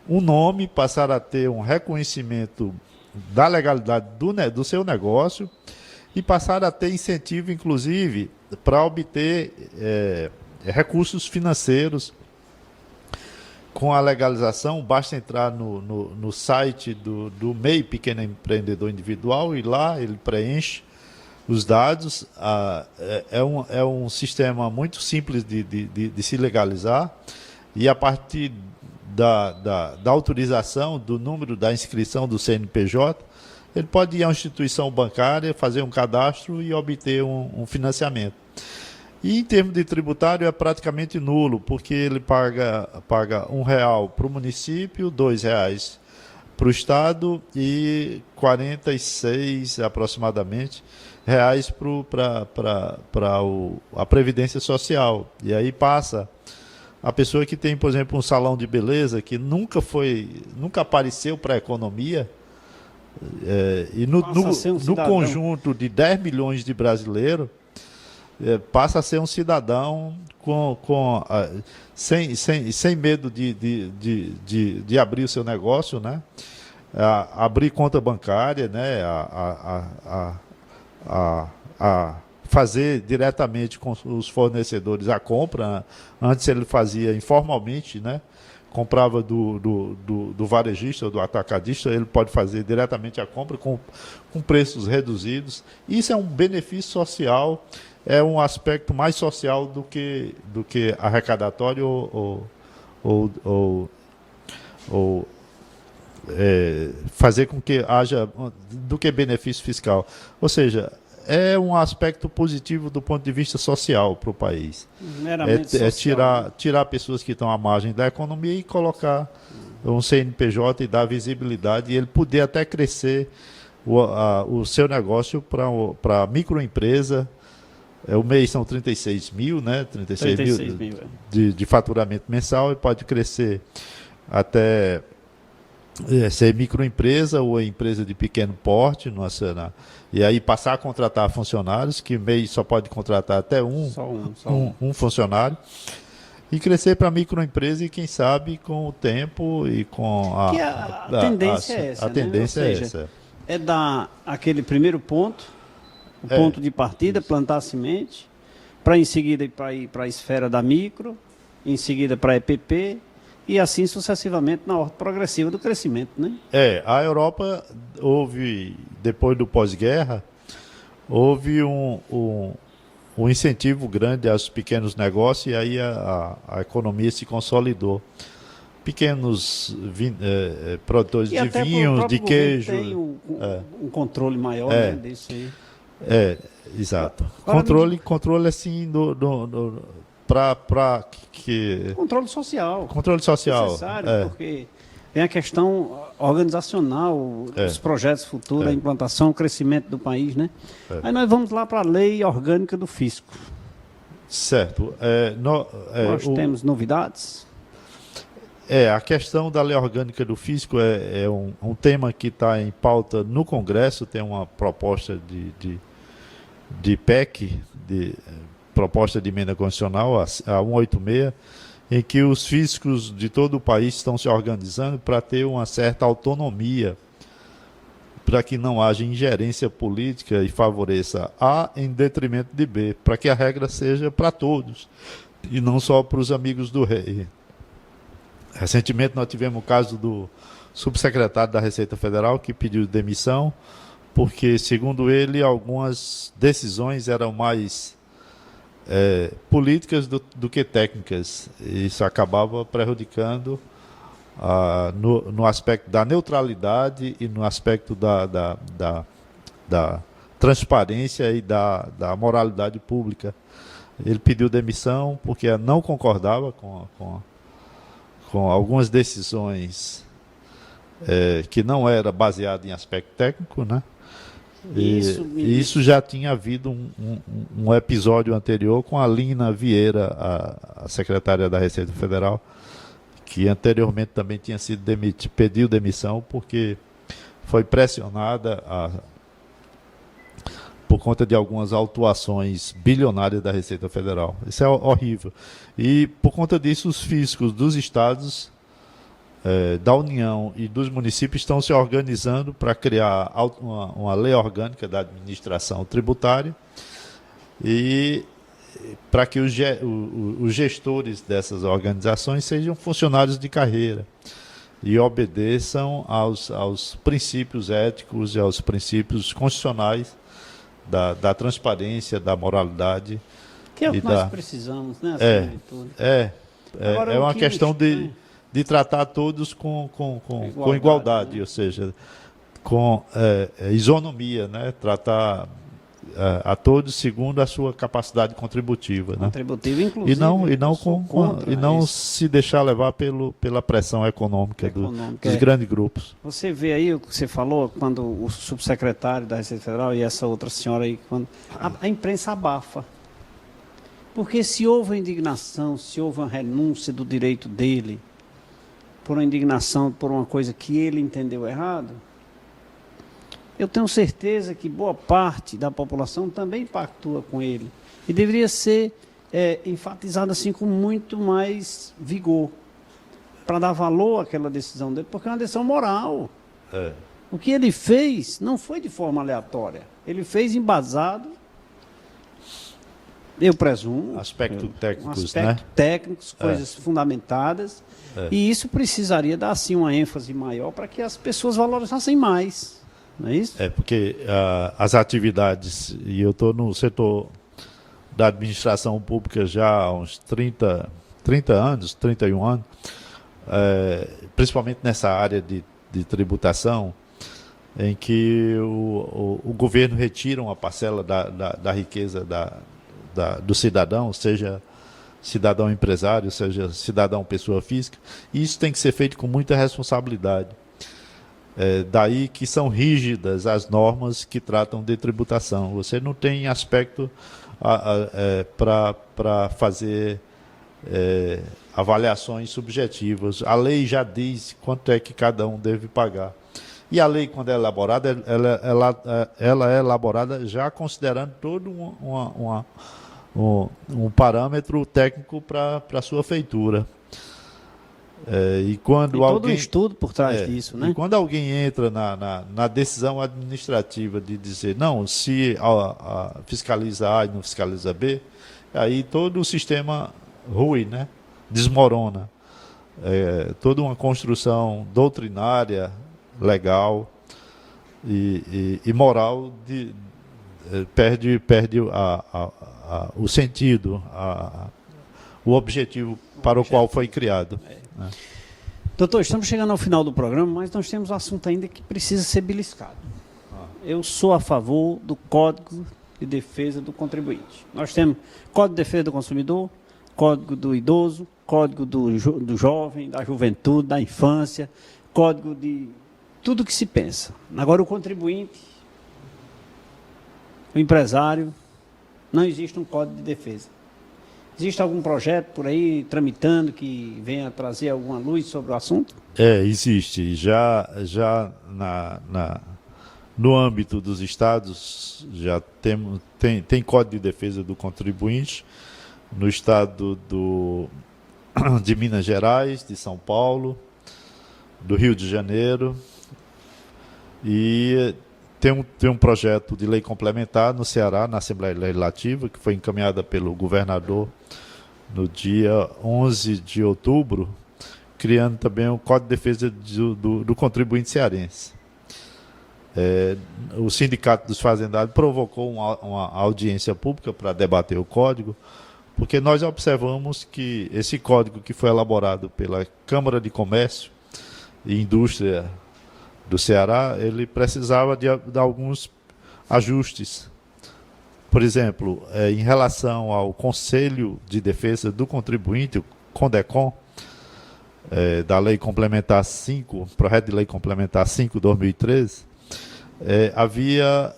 um nome, passaram a ter um reconhecimento da legalidade do seu negócio e passaram a ter incentivo, inclusive, para obter recursos financeiros. Com a legalização, basta entrar no site do MEI, Pequeno Empreendedor Individual, e lá ele preenche os dados. É um sistema muito simples de se legalizar, e a partir da autorização, do número da inscrição do CNPJ, ele pode ir à instituição bancária, fazer um cadastro e obter um financiamento. E em termos de tributário é praticamente nulo, porque ele paga R$1 para o município, R$2 para o Estado e 46 aproximadamente reais para a Previdência Social. E aí passa a pessoa que tem, por exemplo, um salão de beleza que nunca apareceu para a economia, e no conjunto de 10 milhões de brasileiros, passa a ser um cidadão sem medo de abrir o seu negócio, né? Abrir conta bancária, né? A fazer diretamente com os fornecedores a compra. Antes ele fazia informalmente, né? Comprava do varejista ou do atacadista, ele pode fazer diretamente a compra com preços reduzidos. Isso é um benefício social, é um aspecto mais social do que arrecadatório ou fazer com que haja, do que benefício fiscal. Ou seja, é um aspecto positivo do ponto de vista social para o país. Tirar pessoas que estão à margem da economia e colocar um CNPJ e dar visibilidade, e ele poder até crescer o seu negócio para a microempresa. O mês são 36 mil, né? 36 mil de faturamento mensal, e pode crescer até ser microempresa ou empresa de pequeno porte, e aí passar a contratar funcionários, que MEI só pode contratar até um funcionário, e crescer para microempresa, e quem sabe com o tempo e com a tendência é essa. A tendência é essa. É dar aquele primeiro ponto, ponto de partida, isso. Plantar a semente, para em seguida ir para a esfera da micro, em seguida para a EPP, e assim sucessivamente na ordem progressiva do crescimento, né? A Europa depois do pós-guerra, houve um incentivo grande aos pequenos negócios, e aí a economia se consolidou. Pequenos produtores de vinhos, de queijo. Tem um controle maior, né, disso aí. Exato. Controle assim para que... Controle social. Controle social. Necessário, porque tem a questão organizacional, os projetos futuros, a implantação, o crescimento do país, né? Aí nós vamos lá para a lei orgânica do fisco. Certo. Nós temos novidades? A questão da lei orgânica do fisco é um tema que está em pauta no Congresso. Tem uma proposta de PEC, proposta de emenda constitucional, a 186, em que os fiscos de todo o país estão se organizando para ter uma certa autonomia, para que não haja ingerência política e favoreça A em detrimento de B, para que a regra seja para todos, e não só para os amigos do rei. Recentemente nós tivemos o caso do subsecretário da Receita Federal que pediu demissão, porque, segundo ele, algumas decisões eram mais políticas do que técnicas. Isso acabava prejudicando no aspecto da neutralidade e no aspecto da transparência e da moralidade pública. Ele pediu demissão porque não concordava com algumas decisões que não era baseado em aspecto técnico, né? Isso já tinha havido um episódio anterior com a Lina Vieira, a secretária da Receita Federal, que anteriormente também tinha sido pediu demissão porque foi pressionada por conta de algumas autuações bilionárias da Receita Federal. Isso é horrível. E por conta disso, os fiscos dos estados, da União e dos municípios estão se organizando para criar uma lei orgânica da administração tributária e para que os gestores dessas organizações sejam funcionários de carreira e obedeçam aos princípios éticos e aos princípios constitucionais da transparência, da moralidade. Que é o que nós precisamos, né? É uma questão de tratar todos com igualdade, né? Ou seja, com isonomia, né? Tratar a todos segundo a sua capacidade contributiva, né? Contributiva, inclusive. E não se deixar levar pela pressão econômica dos grandes grupos. Você vê aí o que você falou, quando o subsecretário da Receita Federal e essa outra senhora aí, quando a imprensa abafa. Porque se houve indignação, se houve uma renúncia do direito dele, por uma indignação, por uma coisa que ele entendeu errado, eu tenho certeza que boa parte da população também pactua com ele. E deveria ser enfatizado assim com muito mais vigor, para dar valor àquela decisão dele, porque é uma decisão moral. O que ele fez não foi de forma aleatória. Ele fez embasado, eu presumo, aspectos técnicos, coisas fundamentadas, e isso precisaria dar assim uma ênfase maior para que as pessoas valorizassem mais. Não é isso? Porque as atividades, e eu estou no setor da administração pública já há uns 30 anos, 31 anos, principalmente nessa área de tributação, em que o governo retira uma parcela da riqueza do cidadão, seja cidadão empresário, seja cidadão pessoa física, e isso tem que ser feito com muita responsabilidade. Daí que são rígidas as normas que tratam de tributação. Você não tem aspecto para fazer avaliações subjetivas. A lei já diz quanto é que cada um deve pagar. E a lei, quando é elaborada, ela é elaborada já considerando todo um parâmetro técnico para a sua feitura. E quando todo um estudo por trás disso, né? E quando alguém entra na decisão administrativa de dizer, não, se fiscaliza A e não fiscaliza B, aí todo o sistema rui, né? Desmorona. Toda uma construção doutrinária, legal e moral perde o sentido, o objetivo para o qual foi criado. Doutor, estamos chegando ao final do programa, mas nós temos um assunto ainda que precisa ser beliscado. Eu sou a favor do Código de Defesa do Contribuinte. Nós temos Código de Defesa do Consumidor, Código do Idoso, Código do Jovem, da Juventude, da Infância, Código de tudo que se pensa. Agora o contribuinte, o empresário, não existe um Código de Defesa. Existe algum projeto por aí tramitando que venha trazer alguma luz sobre o assunto? Existe. Já no âmbito dos estados, já tem Código de Defesa do Contribuinte, no estado de Minas Gerais, de São Paulo, do Rio de Janeiro, e tem um projeto de lei complementar no Ceará, na Assembleia Legislativa, que foi encaminhada pelo governador no dia 11 de outubro, criando também o Código de Defesa do Contribuinte Cearense. O Sindicato dos Fazendários provocou uma audiência pública para debater o código, porque nós observamos que esse código que foi elaborado pela Câmara de Comércio e Indústria do Ceará, ele precisava de alguns ajustes. Por exemplo, em relação ao Conselho de Defesa do Contribuinte, o CONDECON, da Lei Complementar 5, Projeto de Lei Complementar 5, 2013,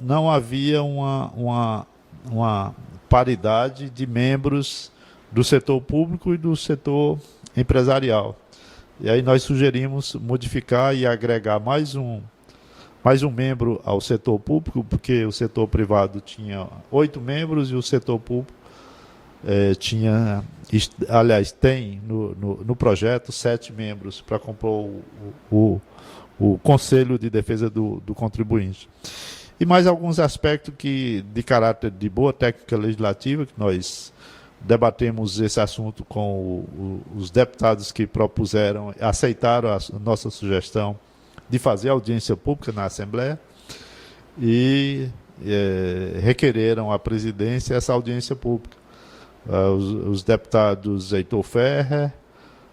não havia uma paridade de membros do setor público e do setor empresarial. E aí nós sugerimos modificar e agregar mais um membro ao setor público, porque o setor privado tinha 8 membros e o setor público tem no projeto 7 membros para compor o Conselho de Defesa do Contribuinte. E mais alguns aspectos de caráter de boa técnica legislativa, que nós debatemos esse assunto com os deputados que aceitaram a nossa sugestão de fazer audiência pública na Assembleia e requereram à presidência essa audiência pública. Os deputados Heitor Ferrer,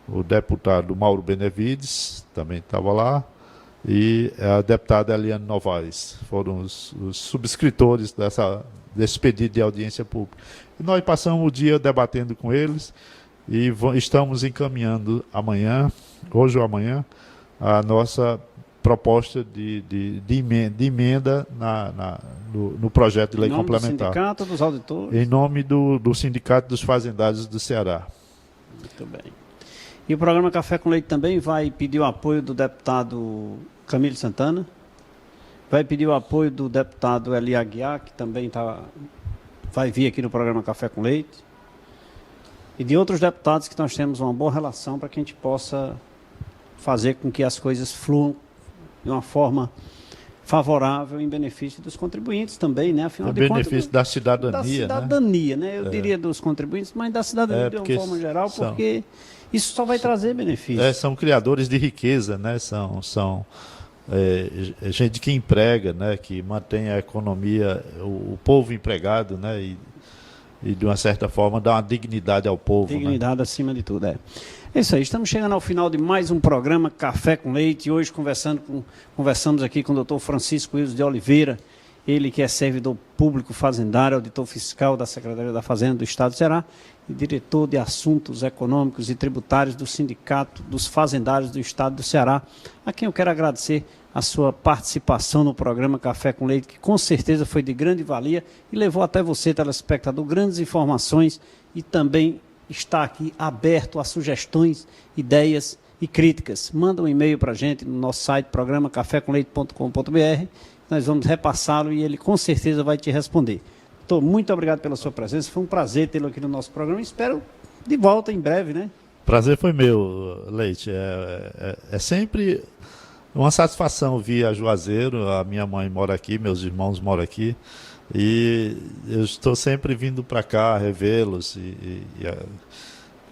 o deputado Mauro Benevides, também estava lá, e a deputada Eliane Novaes, foram os subscritores desse pedido de audiência pública. E nós passamos o dia debatendo com eles e estamos encaminhando hoje ou amanhã, a nossa proposta de emenda no projeto de lei complementar. Em nome do Sindicato dos Auditores? Em nome do Sindicato dos Fazendários do Ceará. Muito bem. E o programa Café com Leite também vai pedir o apoio do deputado Camilo Santana, vai pedir o apoio do deputado Eli Aguiar, que também vai vir aqui no programa Café com Leite, e de outros deputados que nós temos uma boa relação para que a gente possa fazer com que as coisas fluam de uma forma favorável em benefício dos contribuintes também, né? Afinal de contas, benefício da cidadania. Da cidadania, né? Eu diria dos contribuintes, mas da cidadania de uma forma geral, porque isso só vai trazer benefícios. São criadores de riqueza, né? São gente que emprega, né? Que mantém a economia, o povo empregado, né? E de uma certa forma dá uma dignidade ao povo. Dignidade, né? Acima de tudo, É isso aí, estamos chegando ao final de mais um programa Café com Leite. Hoje conversamos aqui com o Dr. Francisco Wilson de Oliveira, ele que é servidor público fazendário, auditor fiscal da Secretaria da Fazenda do Estado do Ceará e diretor de assuntos econômicos e tributários do Sindicato dos Fazendários do Estado do Ceará, a quem eu quero agradecer a sua participação no programa Café com Leite, que com certeza foi de grande valia e levou até você, telespectador, grandes informações e também está aqui aberto a sugestões, ideias e críticas. Manda um e-mail para a gente no nosso site, programa cafécomleite.com.br, nós vamos repassá-lo e ele com certeza vai te responder. Muito obrigado pela sua presença, foi um prazer tê-lo aqui no nosso programa e espero de volta em breve, né? Prazer foi meu, Leite. É sempre uma satisfação vir a Juazeiro, a minha mãe mora aqui, meus irmãos moram aqui, e eu estou sempre vindo para cá revê-los e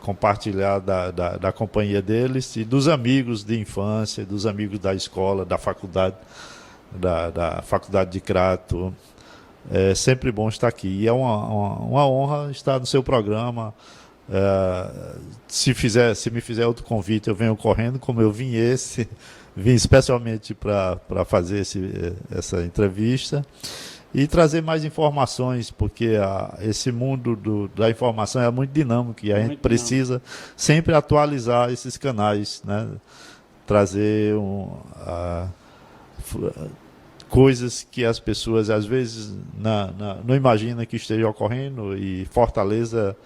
compartilhar da companhia deles e dos amigos de infância, dos amigos da escola, da faculdade, da Faculdade de Crato. É sempre bom estar aqui e é uma honra estar no seu programa. Se me fizer outro convite, eu venho correndo, como eu vim especialmente para fazer essa entrevista e trazer mais informações, porque esse mundo da informação é muito dinâmico e a gente precisa sempre atualizar esses canais, né? Trazer coisas que as pessoas às vezes não imaginam que esteja ocorrendo, e Fortaleza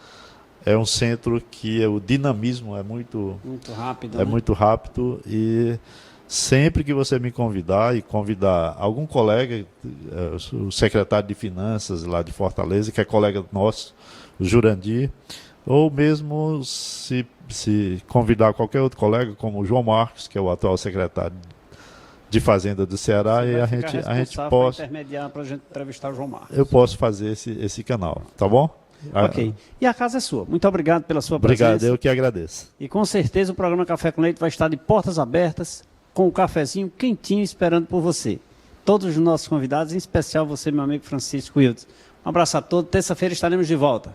é um centro que o dinamismo é muito rápido, muito rápido, e sempre que você me convidar e convidar algum colega, o secretário de Finanças lá de Fortaleza, que é colega nosso, o Jurandir, ou mesmo se convidar qualquer outro colega, como o João Marcos, que é o atual secretário de Fazenda do Ceará, e a gente possa intermediar para a gente entrevistar o João Marcos. Eu posso fazer esse canal, tá bom? Ok. E a casa é sua. Muito obrigado pela sua Obrigado, presença. eu que agradeço. E com certeza o programa Café com Leite vai estar de portas abertas, com o cafezinho quentinho esperando por você. Todos os nossos convidados, em especial você, meu amigo Francisco Wildes. Um abraço a todos. Terça-feira estaremos de volta.